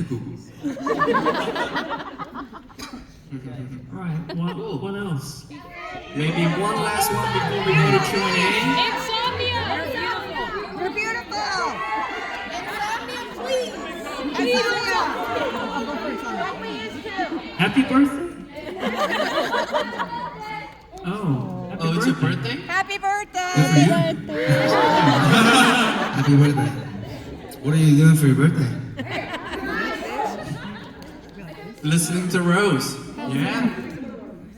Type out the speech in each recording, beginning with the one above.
듣고. Alright, what else? Maybe one last one before we go to Q&A? Insomnia! You're beautiful! Insomnia, please! Insomnia! Happy birthday? Oh, happy Oh, it's your birthday. birthday? Happy birthday! Happy birthday. What are you doing for your birthday? Listening to Rose. Yeah.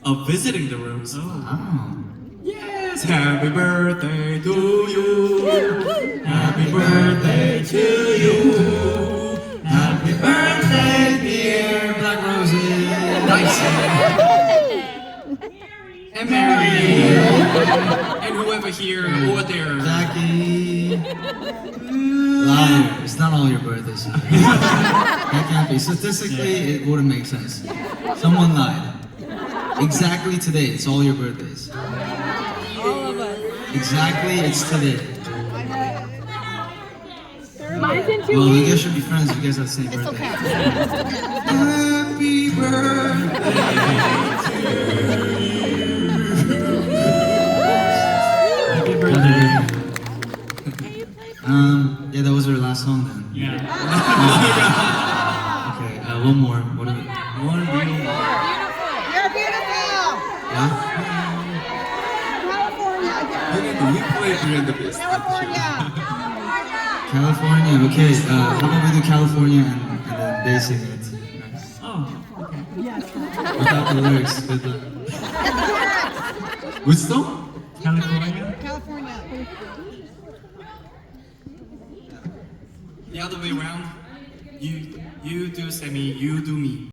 Oh, visiting the Rose. Oh. Oh. Yes, happy birthday to you. Happy birthday to you. Happy birthday, dear Black Roses. Nice. And Mary. And whoever here or there. Jackie. Liar. It's not all your birthdays. That can't be. Statistically, it wouldn't make sense. Someone lied. Exactly today, it's all your birthdays. All of us. Exactly, it's today. Mine's in 2 Well, you weeks. guys should be friends. You guys have the same It's birthday. okay. Happy birthday Happy birthday. Yeah, that was our last song then. Yeah. Okay, one more. What are we? One real. You're beautiful! Yeah? California again. You play the best. California! California. Okay, how about we do California and then they sing it? Oh, Without the lyrics. With the... Which song? California. California. The other way around. You do Sammy, you do me.